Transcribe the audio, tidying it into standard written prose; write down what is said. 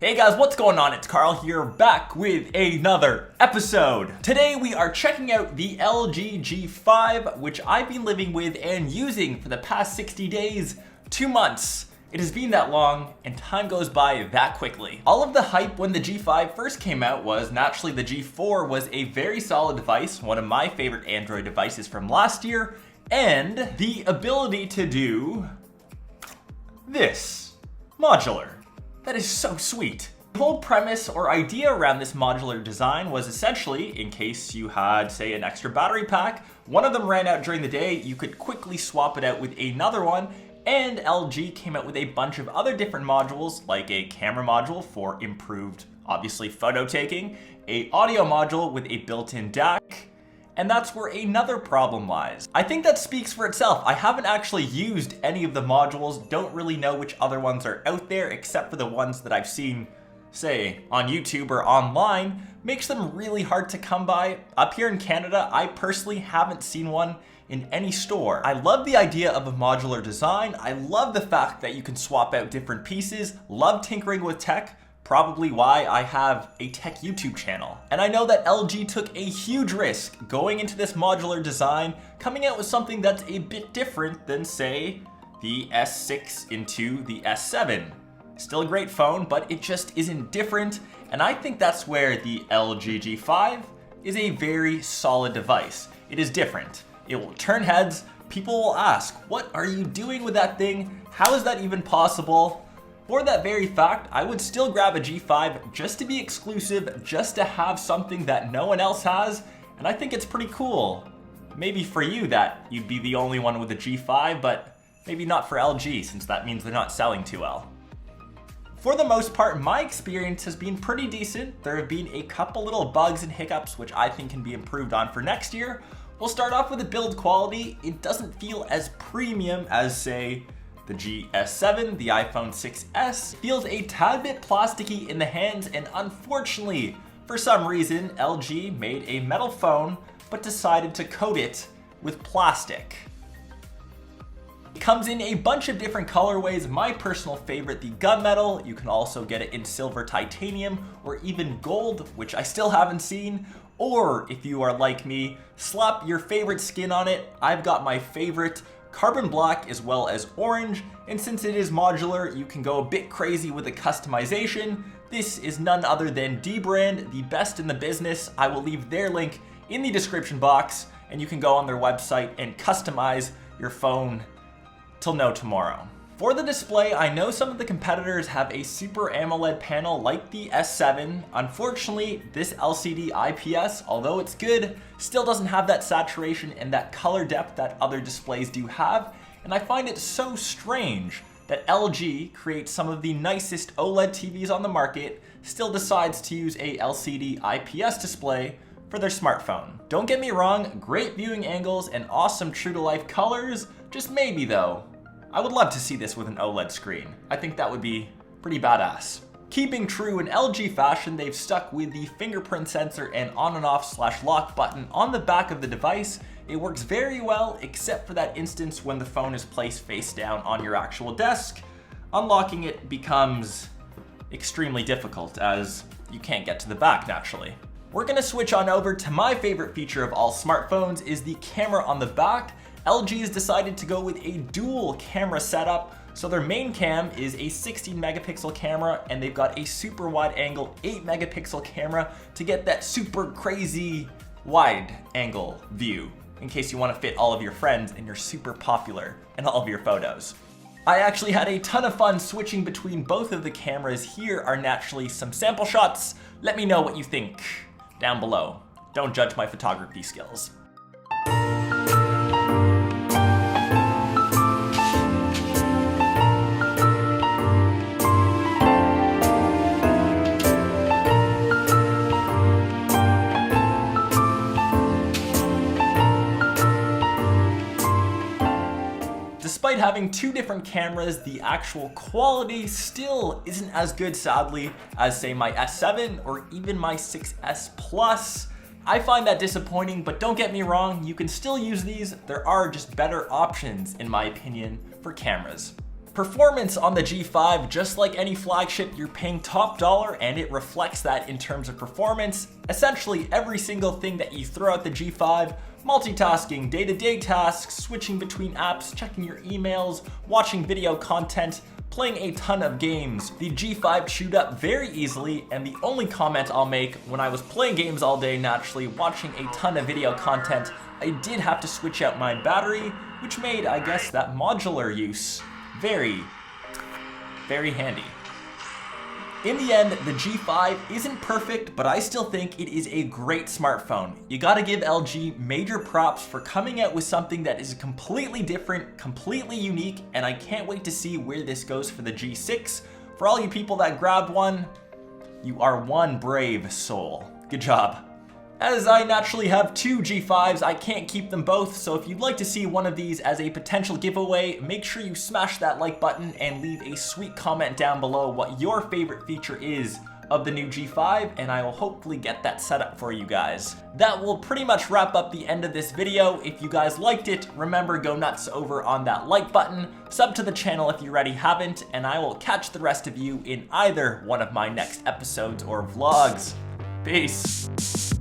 Hey guys, what's going on? It's Karl here, back with another episode. Today we are checking out the LG G5, which I've been living with and using for the past 60 days, 2 months. It has been that long, and time goes by that quickly. All of the hype when the G5 first came out was naturally the G4 was a very solid device, one of my favorite Android devices from last year, and the ability to do this, modular. That is so sweet. The whole premise or idea around this modular design was essentially, in case you had, say, an extra battery pack, one of them ran out during the day, you could quickly swap it out with another one, and LG came out with a bunch of other different modules, like a camera module for improved, obviously, photo taking, a audio module with a built-in DAC, and that's where another problem lies. I think that speaks for itself. I haven't actually used any of the modules, don't really know which other ones are out there, except for the ones that I've seen, say, on YouTube or online. Makes them really hard to come by. Up here in Canada, I personally haven't seen one in any store. I love the idea of a modular design. I love the fact that you can swap out different pieces, love tinkering with tech, probably why I have a tech YouTube channel. And I know that LG took a huge risk going into this modular design, coming out with something that's a bit different than, say, the S6 into the S7. Still a great phone, but it just isn't different, and I think that's where the LG G5 is a very solid device. It is different. It will turn heads. People will ask, what are you doing with that thing? How is that even possible? For that very fact, I would still grab a G5 just to be exclusive, just to have something that no one else has, and I think it's pretty cool. Maybe for you that you'd be the only one with a G5, but maybe not for LG, since that means they're not selling too well. For the most part, my experience has been pretty decent. There have been a couple little bugs and hiccups which I think can be improved on for next year. We'll start off with the build quality. It doesn't feel as premium as, say, the GS7, the iPhone 6s. Feels a tad bit plasticky in the hands, and unfortunately, for some reason, LG made a metal phone but decided to coat it with plastic. It comes in a bunch of different colorways. My personal favorite, the gunmetal. You can also get it in silver titanium or even gold, which I still haven't seen. Or if you are like me, slap your favorite skin on it. I've got my favorite carbon black as well as orange, and since it is modular, you can go a bit crazy with the customization. This is none other than dbrand, the best in the business. I will leave their link in the description box, and you can go on their website and customize your phone till no tomorrow. For the display, I know some of the competitors have a Super AMOLED panel like the S7. Unfortunately, this LCD IPS, although it's good, still doesn't have that saturation and that color depth that other displays do have, and I find it so strange that LG creates some of the nicest OLED TVs on the market, still decides to use a LCD IPS display for their smartphone. Don't get me wrong, great viewing angles and awesome true-to-life colors, just maybe though, I would love to see this with an OLED screen. I think that would be pretty badass. Keeping true in LG fashion, they've stuck with the fingerprint sensor and on and off / lock button on the back of the device. It works very well, except for that instance when the phone is placed face down on your actual desk. Unlocking it becomes extremely difficult as you can't get to the back naturally. We're gonna switch on over to my favorite feature of all smartphones is the camera on the back. LG has decided to go with a dual camera setup. So their main cam is a 16 megapixel camera, and they've got a super wide angle 8 megapixel camera to get that super crazy wide angle view in case you want to fit all of your friends and you're super popular in all of your photos. I actually had a ton of fun switching between both of the cameras. Here are naturally some sample shots. Let me know what you think down below. Don't judge my photography skills. Despite having two different cameras, the actual quality still isn't as good, sadly, as say my S7 or even my 6S Plus. I find that disappointing, but don't get me wrong, you can still use these. There are just better options, in my opinion, for cameras. Performance on the G5, just like any flagship, you're paying top dollar and it reflects that in terms of performance. Essentially every single thing that you throw at the G5, multitasking, day-to-day tasks, switching between apps, checking your emails, watching video content, playing a ton of games. The G5 chewed up very easily, and the only comment I'll make, when I was playing games all day, naturally watching a ton of video content, I did have to switch out my battery, which made, I guess, that modular use very, very handy. In the end, the G5 isn't perfect, but I still think it is a great smartphone. You gotta give LG major props for coming out with something that is completely different, completely unique, and I can't wait to see where this goes for the G6. For all you people that grabbed one, you are one brave soul. Good job. As I naturally have two G5s, I can't keep them both, so if you'd like to see one of these as a potential giveaway, make sure you smash that like button and leave a sweet comment down below what your favorite feature is of the new G5, and I will hopefully get that set up for you guys. That will pretty much wrap up the end of this video. If you guys liked it, remember, go nuts over on that like button, sub to the channel if you already haven't, and I will catch the rest of you in either one of my next episodes or vlogs. Peace.